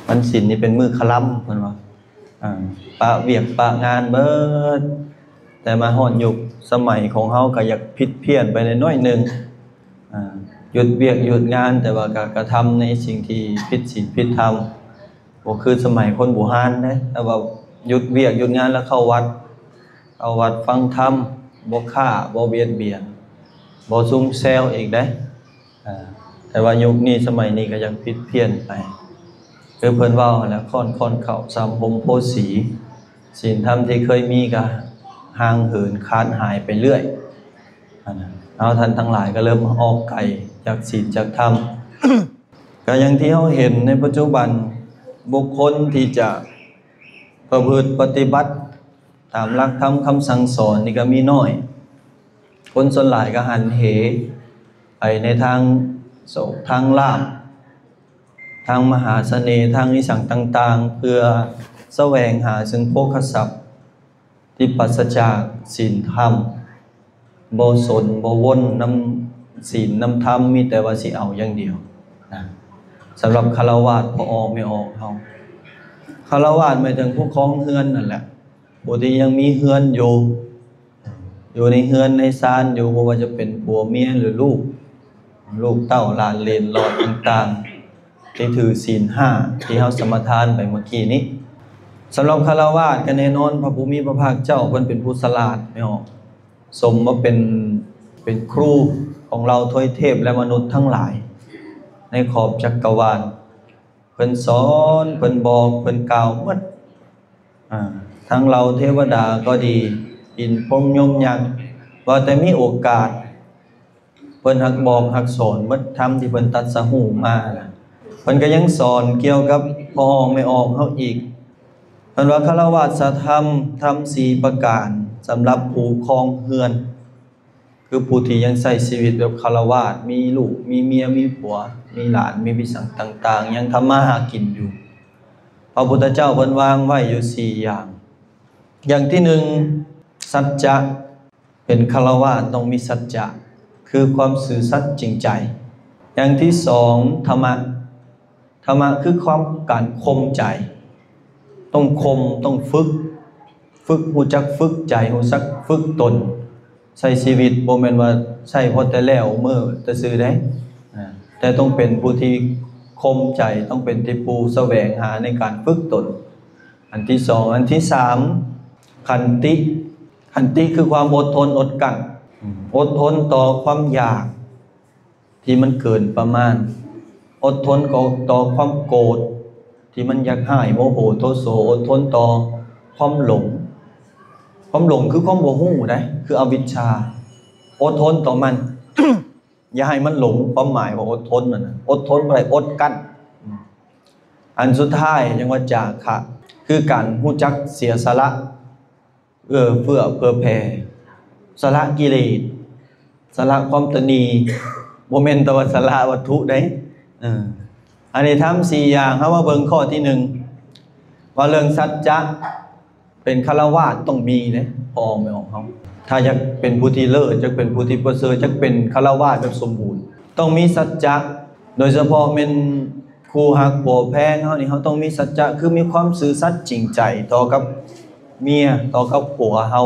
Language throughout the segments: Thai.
วันศีลนี่เป็นมือคลำเพิ่นว่าปะเวียกปะงานเบิดแต่มาฮอดยุคสมัยของเฮาก็อยากผิดเพี้ยนไปน้อยนึงหยุดเวียกหยุดงานแต่ว่าก็กระทำในสิ่งที่ผิดศีลผิดธรรมบ่คือสมัยคนโบราณเด้แต่ว่าหยุดเวียกหยุดงานแล้วเข้าวัดเอาวัดฟังธรรมบ่ฆ่าบ่เบียดเบียนบ่ซุ่มแซวอีกได้แต่ว่ายุคนี้สมัยนี้ก็ยังผิดเพี้ยนไปคือเพิ่นเว้าแล้วค่อนเข้าสัมพมโพสีศีลธรรมที่เคยมีก็ห่างเหินคลาดหายไปเรื่อยเอาท่านทั้งหลายก็เริ่มออกไกลจากศีลจากธรรม ก็อย่างที่เราเห็นในปัจจุบันบุคคลที่จะประพฤติปฏิบัติตามหลักธรรมคำสั่งสอนนี่ก็มีน้อยคนส่วนหลายก็หันเหไปในทางโศกทางลาภทางมหาเสน่ห์ทางนิสังต่างๆเพื่อแสวงหาซึ่งโภคทรัพย์ที่ปราศจากศีลธรรมบ่สนบ่วนนำศีลนำธรรมมีแต่ว่าสิเอาอย่างเดียวนะสำหรับฆราวาสพอออกไม่ออกเฮาฆราวาสหมายถึงผู้ครองเฮือนนั่นแหละผู้ที่ยังมีเฮือนอยู่ในเฮือนในศาลอยู่บ่ว่าจะเป็นผัวเมียหรือลูกเต้าหลานเหลนหลอดต่างๆที่ถือศีล5ที่เฮาสมทานไปเมื่อกี้นี้สำหรับฆราวาสก็แน่นอนพระภูมิพระภาคเจ้าเพิ่นเป็นผู้ฉลาดไม่ออกสมมาเป็นครูของเราทวยเทพและมนุษย์ทั้งหลายในขอบจักรวาลเพิ่นสอนเพิ่นบอกเพิ่นกล่าวหมดทั้งเราเทวดาก็ดีอินพรหมยมยักษ์ว่าแต่มีโอกาสเพิ่นหักบอกหักสอนหมดธรรมที่เพิ่นตรัสรู้มาเพิ่นก็ยังสอนเกี่ยวกับพอออกไม่ออกเฮาอีกเพิ่นว่าฆราวาสธรรม4ประการสำหรับผู้ครองเฮือนคือผู้ที่ยังใช้ชีวิตแบบฆราวาสมีลูกมีเมียมีผัวมีหลานมีวิสังต่างๆยังทำมาหากินอยู่พระพุทธเจ้าเพิ่นวางไว้อยู่4อย่างที่1สัจจะเป็นฆราวาสต้องมีสัจจะคือความซื่อสัตย์จริงใจอย่างที่2ธรรมะคือความการข่มใจต้องข่มต้องฝึกรู้จักฝึกใจรู้จักฝึกตนใช้ชีวิตบ่แม่นว่าใช้พอแต่แล้วมื้อแต่ซื่อได้แต่ต้องเป็นผู้ที่ข่มใจต้องเป็นที่ผู้แสวงหาในการฝึกตนอันที่2อันที่3ขันติคือความอดทนอดกลั้นอดทนต่อความอยากที่มันเกินประมาณอดทนต่อความโกรธที่มันอยากหายโมโหโทโสอดทนต่อความหลงคือความบ่ฮู้ได้คืออวิชชาอดทนต่อมัน อย่าให้มันหลงความหมายของอดทนนั่นน่ะอดทนบ่ได้อดกั้นอันสุดท้ายยังว่าจาคะคือการรู้จักเสียสละเอื้อเฟื้อเผื่อแผ่สละกิเลสสละความตนีบ่แม่นแต่ว่าสละวัตถุได้อันนี้ทำ4อย่างเฮามาเบิ่งข้อที่1ว่าเรื่องสัจจะเป็นฆราวาสต้องมีเด้พอไม่ออกเฮาถ้าอยากเป็นผู้ที่เลิศจะเป็นผู้ที่ประเสริฐจะเป็นฆราวาสแบบสมบูรณ์ต้องมีสัจจะโดยเฉพาะเป็นคู่ฮักผัวแพงเฮานี่เฮาต้องมีสัจจะคือมีความซื่อสัตย์จริงใจต่อกับเมียต่อกับผัวเฮา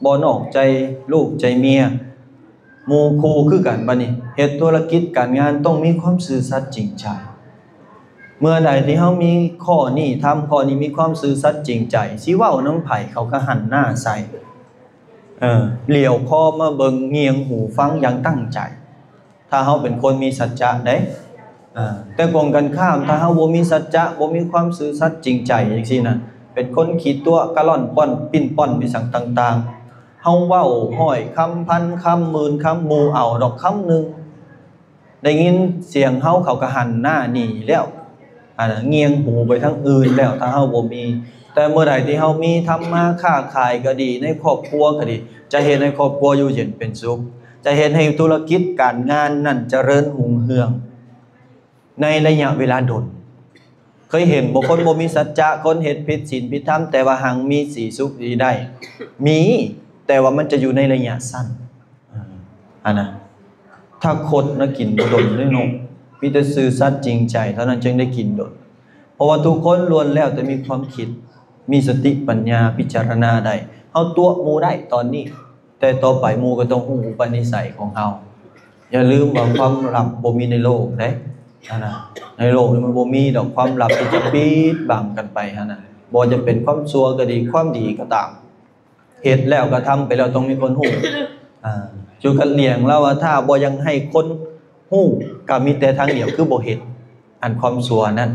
บ่นอกใจลูกใจเมียหมู่คู่คือกันบัดนี้เฮ็ดธุรกิจการงานต้องมีความซื่อสัตย์จริงใจเมื่อใดที่เฮามีข้อนี้ทำข้อนี้มีความซื่อสัตย์จริงใจสิเว้านำไผเขาก็หันหน้าใส่เหลียวคอมาเบิ่งเงียงหูฟังอย่างตั้งใจถ้าเฮาเป็นคนมีสัจจะเด้แต่ตรงกันข้ามถ้าเฮาบ่มีสัจจะบ่มีความซื่อสัตย์จริงใจจังซี่น่ะเป็นคนขี้ตัวกะล่อนป้อนปิ้นป้อนมีสังต่างๆเฮาเว้าห้อยคำพันคำหมื่นคำหมู่เอาดอกคำนึงได้ยินเสียงเฮาเขาก็หันหน้าหนีแล้วเงียงหูไปทางอื่นแล้วถ้าเฮาบ่มีแต่เมื่อใดที่เฮามีทำมาค้าขายก็ดีในครอบครัวก็ดีจะเฮ็ดให้ครอบครัวอยู่เย็นเป็นสุขจะเฮ็ดให้ธุรกิจการงานนั่นเจริญรุ่งเรืองในระยะเวลาดนเคยเห็นบุคคลบ่มีสัจจะคนเฮ็ดผิดศีลผิดธรรมแต่ว่าหังมีสีสุขดีได้มีแต่ว่ามันจะอยู่ในระยะสั้นนะถ้าคดนะกินบ่ดนเลยเนาะมีแต่ซื่อสัตย์จริงใจเท่านั้นจึงได้กินดน เพราะว่าทุกคนล้วนแล้วแต่มีความคิดมีสติปัญญาพิจารณาได้เฮาตัวหมู่ได้ตอนนี้แต่ต่อไปหมู่ก็ต้องรู้อุปนิสัยของเฮาอย่าลืมว่าความลับบ่มีในโลกเด้นะในโลกนี้มันบ่มีดอกความลับที่จะปิดบังกันไปนะบ่จะเป็นความชั่วก็ดีความดีก็ตามเฮ็ดแล้วก็ทำไปแล้วต้องมีคนรู้จุกันเลี้ยงแล้วว่าถ้าบ่ยังให้คนรู้ก็มีแต่ทางเดียวคือบ่เฮ็ดอันความชั่วนั้น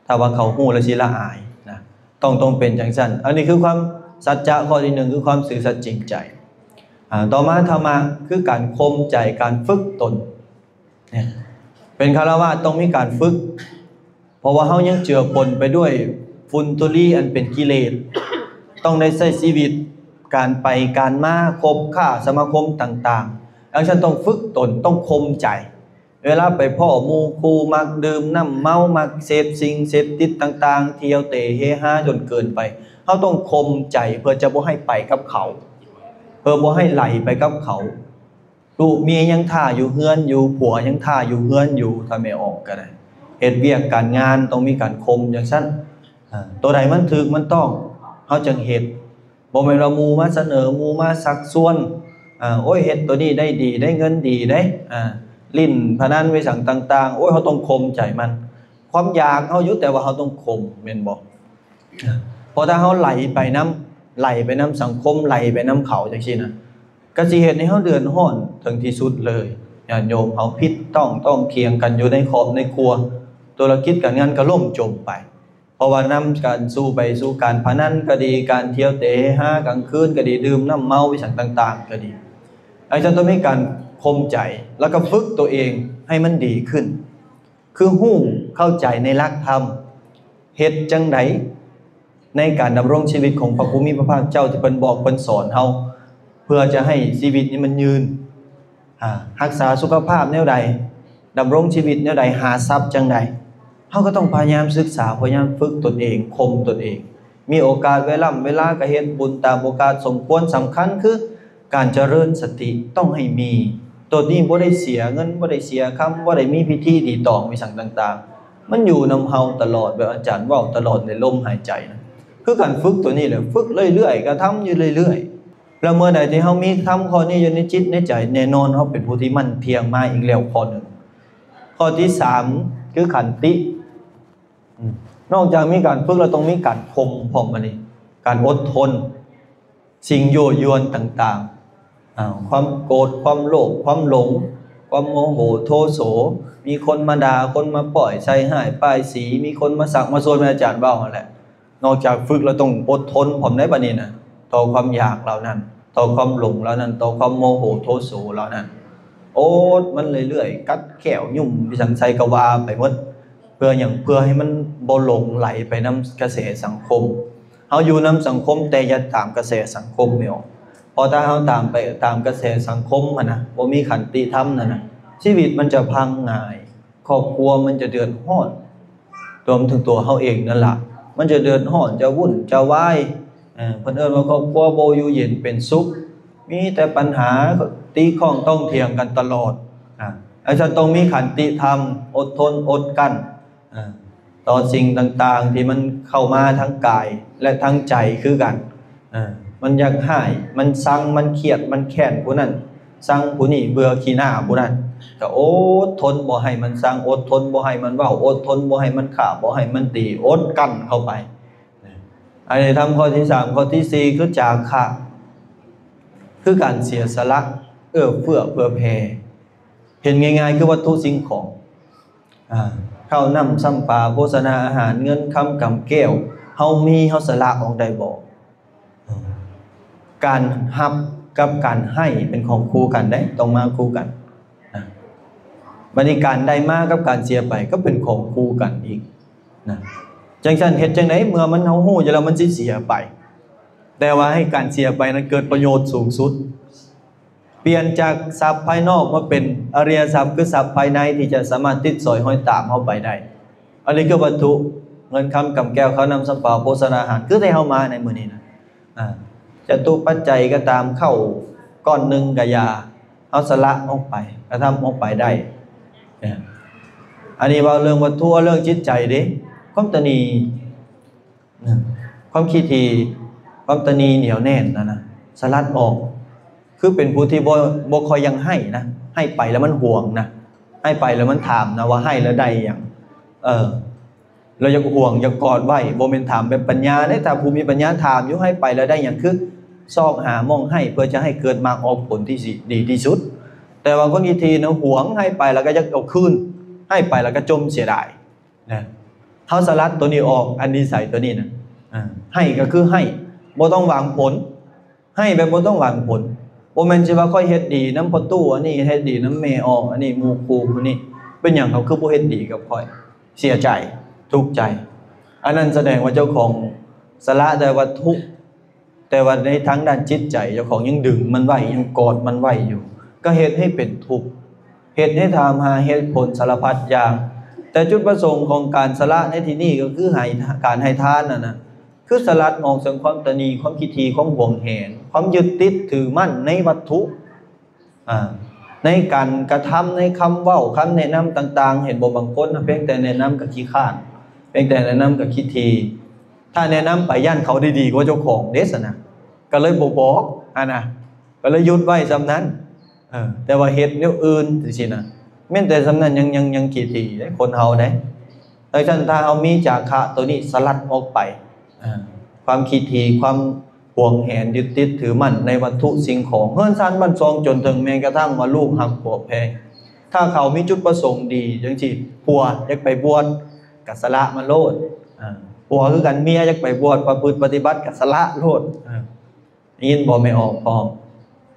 ถ้าว่าเขารู้แล้วสิละอายนะต้องเป็นจังซั่นอันนี้คือความสัจจะข้อที่1คือความซื่อสัตย์จริงใจต่อมาธรรมะคือการข่มใจการฝึกตนเนี่ยเป็นฆราวาสต้องมีการฝึกเพราะว่าเฮายังเจือปนไปด้วยฝุ่นตุลีอันเป็นกิเลสต้องได้ใช้ชีวิตการไปการมาคบค้าสมาคมต่างๆดังนั้นต้องฝึกตนต้องข่มใจเวลาไปพ่อหมู่คู่มักดื่มน้ำเมามักเสพสิ่งเสพติดต่างๆเที่ยวเตะเฮฮาจนเกินไปเฮาต้องข่มใจเพื่อจะบ่ให้ไปกับเขาเพื่อบ่ให้ไหลไปกับเขาลูกเมียยังท่าอยู่เฮือนอยู่ผัวยังท่าอยู่เฮือนอยู่ถ้าไม่ออกก็ได้เฮ็ดเวียกการงานต้องมีการข่มอย่างซั่นตัวใดมันถูกมันต้องเฮาจังเฮ็ดบ่แม่นว่าหมู่มาเสนอหมู่มาสักส่วนโอ้ยเฮ็ดตัวนี้ได้ดีได้เงินดีได้ลิ้นพนันไว้สั่งต่างๆโอ้ยเฮาต้องข่มใจมันความอยากเฮาอยู่แต่ว่าเฮาต้องข่มแม่นบ่เพราะถ้าเฮาไหลไปน้ำสังคมไหลไปน้ำเขาจังซี่นะก็สิเฮ็ดให้เฮาเดือดร้อนถึงที่สุดเลยญาติโยมเฮาผิดต้องเคียงกันอยู่ในครอบในครัวธุรกิจการงานก็ล่มจมไปเพราะว่านำการสู้ไปสู่การพนันก็ดีการเที่ยวเตะฮากลางคืนก็ดีดื่มน้ำเมาวิสังต่างๆก็ดีอาจารย์ต้องมีการข่มใจแล้วก็ฝึกตัวเองให้มันดีขึ้นคือฮู้เข้าใจในหลักธรรมเฮ็ดจังไดในการดำรงชีวิตของพระภูมิพระภาคเจ้าที่เพิ่นบอกเพิ่นสอนเฮาเพื่อจะให้ชีวิตนี้มันยืนรักษาสุขภาพแนวใดดำรงชีวิตแนวใดหาทรัพย์จังใดเฮาก็ต้องพยายามศึกษาพยายามฝึกตนเองข่มตนเองมีโอกาสเวลาก็เฮ็ดบุญตามโอกาสสมควรสำคัญคือการเจริญสติต้องให้มีตัวนี้บ่ได้เสียเงินบ่ได้เสียคำบ่ได้มีพิธีดีตองมีสั่งต่างๆมันอยู่นำเฮาตลอดแบบอาจารย์เว้าตลอดในลมหายใจนะคือการฝึกตัวนี้แหละฝึกเรื่อยๆก็ทำอยู่เรื่อยๆแล้วเมื่อใดที่เฮามีทำข้อนี้อยู่ในจิตในใจแน่นอนเฮาเป็นผู้ที่มั่นเพียงมาอีกแล้วข้อหนึ่งข้อที่3คือขันตินอกจากมีการฝึกเราต้องมีการข่มพร้อมกันนี่การอดทนสิ่งยั่วยวนต่างๆความโกรธความโลภความหลงความโมโหโทโสมีคนมาด่าคนมาปล่อยใส่หายป้ายสีมีคนมาสักมาโซนอาจารย์เว้านั่นแหละนอกจากฝึกเราต้องอดทนพร้อมได้บัดนี้นะต่อความอยากเหล่านั้นต่อความหลงเหล่านั้นต่อความโมโหโทโสเหล่านั้นโอ๊ตมันเรื่อยๆกัดแขวยุ่มพิสังไสกวาไปหมดเพื่อให้มันบ่หลงไหลไปนำกระแสสังคมเฮาอยู่นำสังคมแต่อย่าตามกระแสสังคมไม่ออกพอถ้าเฮาตามไปตามกระแสสังคมนะบ่มีขันติธรรมนะชีวิตมันจะพังง่ายครอบครัวมันจะเดือดร้อนรวมถึงตัวเฮาเองนั่นล่ะมันจะเดือดร้อนจะวุ่นจะวายเพิ่นเอิ้นว่าครอบครัวบ่อยู่เย็นเป็นสุขมีแต่ปัญหาตีข้องต้องเถียงกันตลอดอาจารย์ต้องมีขันติธรรมอดทนอดกั้นต่อสิ่งต่างๆที่มันเข้ามาทั้งกายและทั้งใจคือกันมันอยากหายมันซังมันเครียดมันแค้นผู้นั้นซังผู้นี้เบื่อขี้หน้าผู้นั้นก็อดทนบ่ให้มันซังอดทนบ่ให้มันเว้าอดทนบ่ให้มันฆ่าบ่ให้มันตีอดกั้นเข้าไปอันนี้ทำข้อที่3ข้อที่4คือจาคะคือการเสียสละเอื้อเฟื้อเผื่อแผ่เห็นง่ายๆคือวัตถุสิ่งของข้าวน้ำซ้ำปลาโภชนาอาหารเงินคำกำแก้วเฮามีเฮาสละออกได้บ่การรับกับการให้เป็นของคู่กันได้ต้องมาคู่กันบริการได้มากับการเสียไปก็เป็นของคู่กันอีกนะจังซั่นเฮ็ดจังได๋เมื่อมันเฮาฮู้อยู่แล้วมันสิเสียไปแต่ว่าให้การเสียไปนั้นเกิดประโยชน์สูงสุดเปลี่ยนจากทรัพย์ภายนอกมาเป็นอริยทรัพย์คือทรัพย์ภายในที่จะสามารถติดสอยห้อยตามเฮาไปได้อันนี้คือวัตถุเงินคำกำแก้วเขานำสัมปาโภชนาอาหารคือได้เฮามาในมื้อนี้นะจตุปัจจัยก็ตามเข้าก้อนนึงก็อย่าเอาสละออกไปกระทำออกไปได้อันนี้ว่าเรื่องวัตถุเรื่องจิตใจเด้ ความตนีความขี้ทีความตนีเหนียวแน่นนะสลัดออกคือเป็นผู้ที่บ่คอยยังให้นะให้ไปแล้วมันห่วงนะให้ไปแล้วมันถามนะว่าให้แล้วได้อย่างเราอยากห่วงอยากกอดไว้บ่เป็นถามแบบปัญญาได้ถ้าผู้มีปัญญาถามอยู่ให้ไปแล้วได้อย่างคือซอกหามองให้เพื่อจะให้เกิดมากออกผลที่ดีที่สุดแต่ว่าคนอีทีนะห่วงให้ไปแล้วก็จะเอาคืนให้ไปแล้วก็จมเสียดายนะเฮาสลัดตัวนี้ออกอันนี้ใส่ตัวนี้นะให้ก็คือให้บ่ต้องหวังผลให้แบบบ่ต้องหวังผลบ่แม่นสิว่าค่อยเฮ็ดดีน้ำพอตู้อันนี้เฮ็ดดีน้ำแม่ออกอันนี้หมู่ครูคนนี้เป็นหยังเขาคือบ่เฮ็ดดีกับค่อยเสียใจทุกข์ใจอันนั้นแสดงว่าเจ้าของสละแต่วัตถุแต่ว่าในทางด้านจิตใจเจ้าของยังดึงมันไว้ยังกอดมันไว้อยู่ก็เฮ็ดให้เป็นทุกข์เฮ็ดให้ถามหาเหตุผลสารพัดอย่างแต่จุดประสงค์ของการสละในที่นี้ก็คือให้การให้ทานนะคือสลัดออกจากความตนีความขี้ทีความหวงแหนความยึดติดถือมั่นในวัตถุในการกระทำในคำเว้าคำแนะนำต่างๆเห็นบางคนเพียงแต่แนะนำกับขี้ข้านเพียงแต่แนะนำกับขี้ทีถ้าแนะนำไปย่านเขาดีๆกว่าเจ้าของเดสนะก็เลยบอกนะก็เลยยุดไว้สำนั้นแต่ว่าเหตุเนี้ยอื่นสินะแม้แต่สำนั้นยังขี้ทีได้คนเฮาได้ดังนั้นถ้าเอามีจาคะตัวนี้สลัดออกไปความขี้ทีความห่วงแหนยึดติดถือมั่นในวัตถุสิ่งของเฮือนซานบ้านซองจนถึงแม้กระทั่งว่าลูกหักผัวแพงถ้าเขามีจุดประสงค์ดีจังซี่ผัวอยากไปบวชก็สละมาโลดผัวคือกันเมียอยากไปบวชประพฤติปฏิบัติก็สละโลดยินบ่ไม่ออกพอ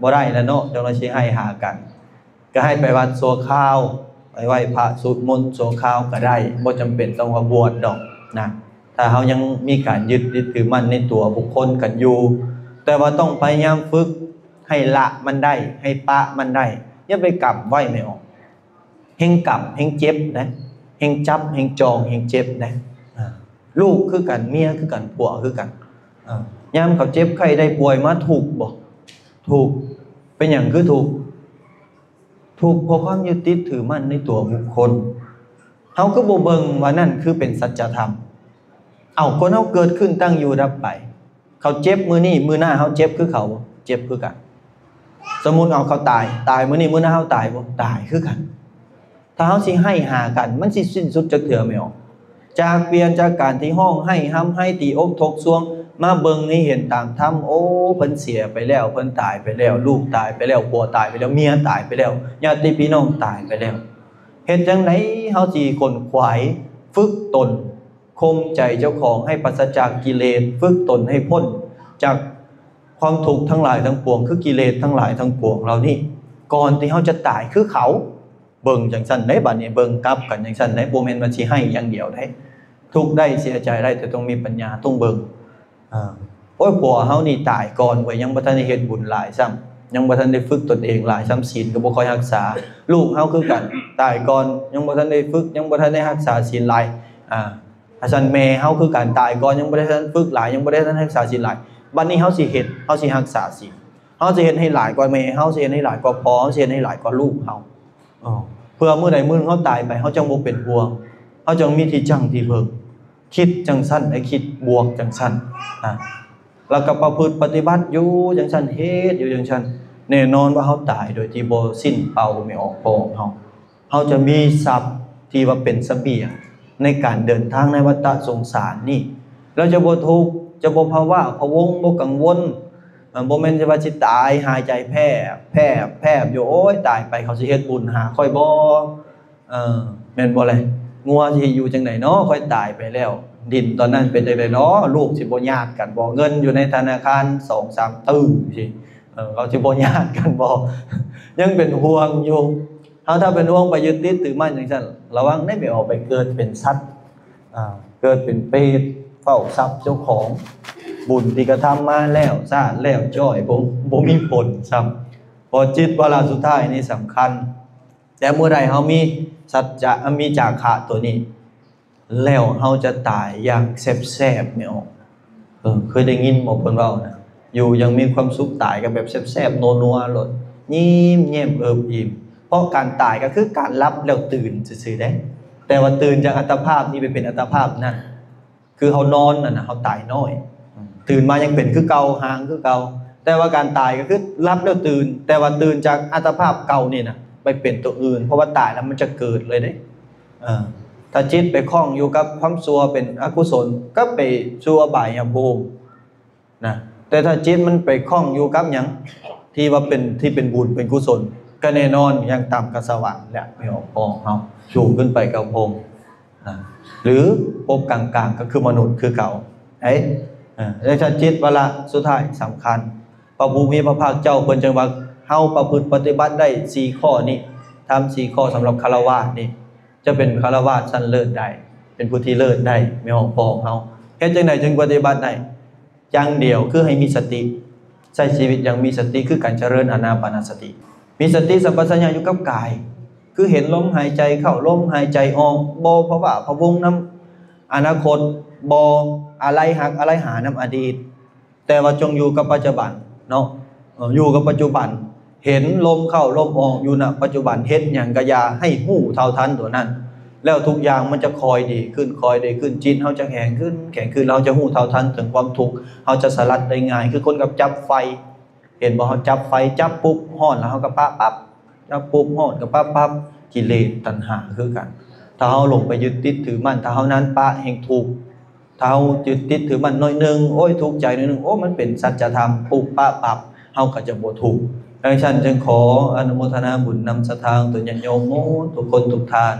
บ่ได้แล้วเนาะจังได๋สิให้หากันก็ให้ไปวัดโซข้าวไปไหว้พระสวดมนต์โซข้าวก็ได้บ่จำเป็นต้องว่าบวชดอกนะถ้าเขายังมีการยึดถือมั่นในตัวบุคคลกันอยู่แต่ว่าต้องพยายามฝึกให้ละมันได้ให้ปะมันได้อย่าไปกลับไว้ไม่ออกเฮงกลับเฮงเจ็บนะเฮงจับเฮงจองเฮงเจ็บนะลูกคือกันเมียคือกันผัวคือกันยามเขาเจ็บใครได้ป่วยมาถูกบ่ถูกเป็นอย่างคือถูกเพราะความยึดติดถือมั่นในตัวบุคคลเขาก็บ่เบิ่งว่านั่นคือเป็นสัจธรรมคนเขาเกิดขึ้นตั้งอยู่ดับไปเขาเจ็บมือนี่มือหน้าเขาเจ็บคือเขาเจ็บคือกันสมมุติเขาตายมือนี่มือหน้าเขาตายบ่ตายคือกันถ้าเขาสิให้หากันมันสิสิ้นสุดจักเถื่อไม่ออกจากเปลี่ยนจากการที่ห้องให้ห้ำให้ตีอกทกซวงมาเบิ่งให้เห็นตามธรรมโอ้เพิ่นเสียไปแล้วเพิ่นตายไปแล้วลูกตายไปแล้วผัวตายไปแล้วเมียตายไปแล้วญาติพี่น้องตายไปแล้วเฮ็ดจังได๋เฮาสิขนขวายฝึกตนคมใจเจ้าของให้ปราศจากกิเลสฝึกตนให้พ้นจากความทุกข์ทั้งหลายทั้งปวงคือกิเลสทั้งหลายทั้งปวงเหล่านี้ก่อนที่เขาจะตายคือเขาเบิ่งจังซั่นได้บัดนี้เบิ่งกลับกันจังซั่นได้บ่แม่นว่าสิให้อย่างเดียวได้ทุกข์ได้เสียใจได้แต่ต้องมีปัญญาต้องเบิ่งโอ้ยผัวเฮานี่ตายก่อนไว้ยังบ่ทันได้เฮ็ดบุญหลายซ้ำยังบ่ทันได้ฝึกตนเองหลายซ้ำศีลก็บ่ค่อยรักษาลูกเฮาคือกันตายก่อนยังบ่ทันได้ฝึกยังบ่ทันได้รักษาศีลหลายอาจารย์แม่เฮาคือการตายก่อนยังบ่ได้ทันฝึกหลายยังบ่ได้ทันรักษาศีลหลายบัดนี้เฮาสิเฮ็ดเฮาสิรักษาศีลเฮาสิเฮ็ดให้หลายกว่าแม่เฮาสิเฮ็ดให้หลายกว่าพ่อเฮาสิเฮ็ดให้หลายกว่าลูกเฮาเพื่อมื้อใดมื้อนึงเฮาตายไปเฮาจังบ่เป็นห่วงเฮาจังมีที่จังที่เพิ่งคิดจังซั่นให้คิดบวกจังซั่นแล้วก็ประพฤติปฏิบัติอยู่จังซั่นเฮ็ดอยู่จังซั่นแน่นอนว่าเฮาตายโดยที่บ่สิ้นเป้าไม่ออกพองเฮาจะมีทรัพย์ที่ว่าเป็นเสบียงในการเดินทางในวัฏสงสารนี่เราจะบ่ทุกข์จะบ่ภาวะพะวงบ่กังวลบ่แม่นจะว่าสิตายหายใจแผ่อยู่โอ๊ยตายไปเขาสิเฮ็ดบุญหาค่อยบ่แม่นบ่เลยงัวสิอยู่จังได๋เนาะค่อยตายไปแล้วดินตอนนั้นเป็นจังได๋เนาะลูกสิบ่ญาติกันบ่เงินอยู่ในธนาคาร 2-3 ตื้อสิเขาสิบ่ญาติกันบ่ยังเป็นห่วงอยู่ถ้าเป็นห่วงไปยึดติดถือมั่นจังซั่นระวังได้ไปออกไปเกิดเป็นสัตว์เกิดเป็นเปรตเฝ้าทรัพย์เจ้าของบุญที่กระทำมาแล้วชาติแล้วจ้อยบ่มีผลซ้ำพอจิตวาระสุดท้ายนี่สำคัญแต่เมื่อใดเฮามีสัจจะมีจาคะตัวนี้แล้วเฮาจะตายอย่างแซ่บๆไม่ออกเคยได้ยินบ่เพิ่นเว้านะอยู่ยังมีความสุขตายกันแบบแซ่บๆนัวๆโลดยิ้มแย้มเอิบอิ่มเพราะการตายก็คือการรับแล้วตื่นซื่อๆเด้ แต่ว่าตื่นจากอัตภาพนี้ไปเป็นอัตภาพนั่นคือเขานอนน่ะเขาตายน้อยตื่นมายังเป็นคือเก่าห่างคือเก่าแต่ว่าการตายก็คือรับแล้วตื่นแต่ว่าตื่นจากอัตภาพเก่านี่นะไปเป็นตัวอื่นเพราะว่าตายแล้วมันจะเกิดเลยเด้ถ้าจิตไปคล้องอยู่กับความชั่วเป็นอกุศลก็ไปชั่วอบายภูมินะแต่ถ้าจิตมันไปคล้องอยู่กับอย่างที่ว่าเป็นที่เป็นบุญเป็นกุศลก็แน่นอนยังต่ำกับสวรรค์แหละไม่ออกพองเขาสูงขึ้นไปกับพรหมนะหรือภพกลางๆก็คือมนุษย์คือเก่าแล้วถ้าจิตเวลาสุดท้ายสำคัญพระภูมิพระภาคเจ้าเพิ่นจังว่าเฮาประพฤติปฏิบัติได้4ข้อนี้ทำ4ข้อสำหรับฆราวาสนี่จะเป็นฆราวาสชั้นเลิศได้เป็นผู้ที่เลิศได้ไม่ออกพองเฮาเฮ็ดจังได๋จึงปฏิบัติได้อย่างเดียวคือให้มีสติใช้ชีวิตอย่างมีสติคือการเจริญอานาปานสติมีสติสัมปชัญญะอยู่กับกายคือเห็นลมหายใจเข้าลมหายใจออกบ่เพราะว่าพะวงน้ำอนาคตบ่อะไรหักอะไรหาน้ำอดีตแต่ว่าจงอยู่กับปัจจุบันเนาะอยู่กับปัจจุบันเห็นลมเข้าลมออกอยู่ณปัจจุบันเฮ็ดหยังก็อย่าให้หู้เท่าทันตัวนั้นแล้วทุกอย่างมันจะคอยดีขึ้นคอยดีขึ้นจิตเฮาจะแข็งขึ้นเราจะหู้เท่าทันถึงความทุกข์เฮาจะสลัดได้ง่ายคือคนกับจับไฟเห็นบ่เฮาจับไฟจับปุ๊บร้อนแล้วเฮาก็ปะปั๊บจับปุ๊บร้อนก็ปะปั๊บกิเลสตัณหาคือกันถ้าเฮาหลงไปยึดติดถือมั่นถ้าเฮานั้นปะแห่งทุกข์ถ้าเฮายึดติดถือมั่นน้อยนึงโอ้ยทุกข์ใจน้อยนึงโอ้มันเป็นสัจธรรมปุ๊บปะปั๊บเฮาก็จะบ่ทุกข์ดังนั้นฉันจึงขออนุโมทนาบุญนำสถานตุญาติโยมทุกคนทุกท่าน